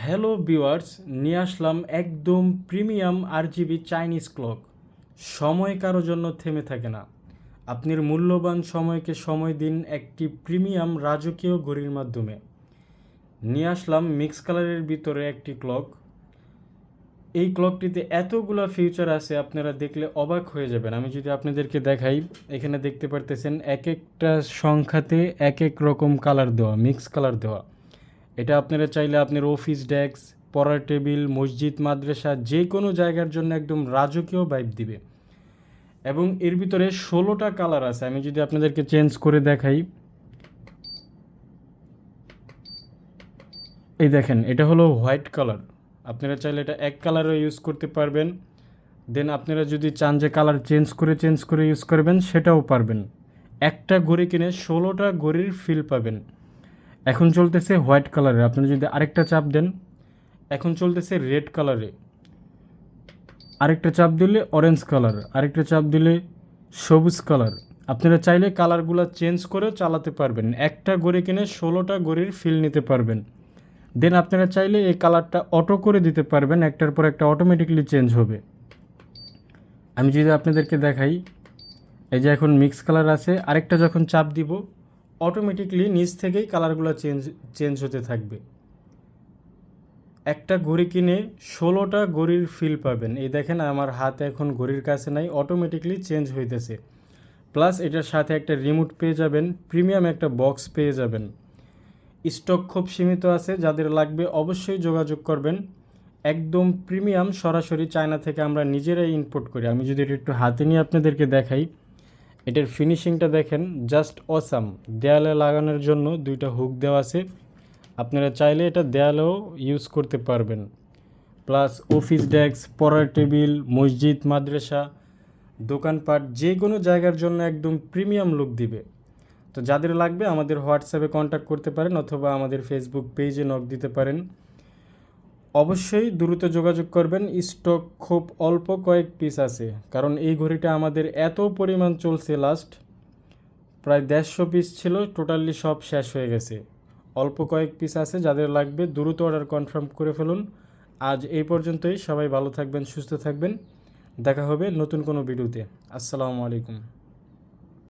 Hello viewers, নিয়ে আসলাম একদম premium RGB Chinese clock. সময় কারো জন্য থেমে থাকে না। আপনার মূল্যবান সময়কে সময় দিন একটি প্রিমিয়াম রাজকীয় ঘড়ির মাধ্যমে। নিয়ে আসলাম মিক্স কালারের ভিতরে একটি ক্লক। এই ক্লকটিতে এতগুলো ফিচার আছে, আপনারা দেখলে অবাক হয়ে যাবেন। আমি যদি আপনাদেরকে দেখাই, এখানে দেখতে পারতেছেন এক একটা সংখ্যাতে এক এক রকম কালার দেওয়া, মিক্স কালার দেওয়া। এটা আপনারা চাইলে আপনার অফিস ডেস্ক, পড়ার টেবিল, মসজিদ, মাদ্রাসা যে কোনো জায়গার জন্য একদম রাজকীয় ভাইব দিবে। এবং এর ভিতরে 16টা কালার আছে। আমি যদি আপনাদেরকে চেঞ্জ করে দেখাই, এই দেখেন, এটা হলো হোয়াইট কালার। আপনারা চাইলে এটা এক কালারও ইউজ করতে পারবেন। দেন আপনারা যদি চান যে কালার চেঞ্জ করে ইউজ করবেন, সেটাও পারবেন। একটা ঘড়ি কিনে 16টা ঘড়ির ফিল পাবেন। এখন চলতেছে হোয়াইট কালারে, আপনারা যদি আরেকটা চাপ দেন, এখন চলতেছে রেড কালারে। আরেকটা চাপ দিলে অরেঞ্জ কালার, আরেকটা চাপ দিলে সবুজ কালার। আপনারা চাইলে কালারগুলো চেঞ্জ করেও চালাতে পারবেন। একটা ঘড়ি কিনে 16টা ঘড়ির ফিল নিতে পারবেন। দেন আপনারা চাইলে এই কালারটা অটো করে দিতে পারবেন, একটার পর একটা অটোমেটিকলি চেঞ্জ হবে। আমি যদি আপনাদেরকে দেখাই, এই যে এখন মিক্স কালার আছে, আরেকটা যখন চাপ দিব অটোমেটিকলি নিচ থেকেই কালারগুলো চেঞ্জ হতে থাকবে। একটা ঘড়ি কিনে 16টা ঘড়ির ফিল পাবেন। এই দেখেন, আমার হাতে এখন ঘড়ির কাছে নাই, অটোমেটিকলি চেঞ্জ হইতেছে। প্লাস এটার সাথে একটা রিমোট পেয়ে যাবেন, প্রিমিয়াম একটা বক্স পেয়ে যাবেন। স্টক খুব সীমিত আছে, যাদের লাগবে অবশ্যই যোগাযোগ করবেন। একদম প্রিমিয়াম, সরাসরি চায়না থেকে আমরা নিজেরাই ইম্পোর্ট করি। আমি যদি এটা একটু হাতে নিয়ে আপনাদেরকে দেখাই, এটার ফিনিশিংটা দেখেন, জাস্ট অসাম। দেয়ালে লাগানোর জন্য দুইটা হুক দেওয়া আছে, আপনারা চাইলে এটা দেয়ালেও ইউজ করতে পারবেন। প্লাস অফিস ডেস্ক, পড়ার টেবিল, মসজিদ, মাদ্রাসা, দোকানপাট যে কোনো জায়গার জন্য একদম প্রিমিয়াম লুক দিবে। তো যাদের লাগবে আমাদের হোয়াটসঅ্যাপে কন্ট্যাক্ট করতে পারেন, অথবা আমাদের ফেসবুক পেজে নক দিতে পারেন। অবশ্যই দ্রুত যোগাযোগ করবেন, স্টক খুব অল্প কয়েক পিস আছে। কারণ এই ঘড়িটা আমাদের এত পরিমাণ চলছে, লাস্ট প্রায় 150 পিস ছিল, টোটালি সব শেষ হয়ে গেছে। অল্প কয়েক পিস আছে, যাদের লাগবে দ্রুত অর্ডার কনফার্ম করে ফেলুন। আজ এই পর্যন্তই। সবাই ভালো থাকবেন, সুস্থ থাকবেন। দেখা হবে নতুন কোনো ভিডিওতে। আসসালামু আলাইকুম।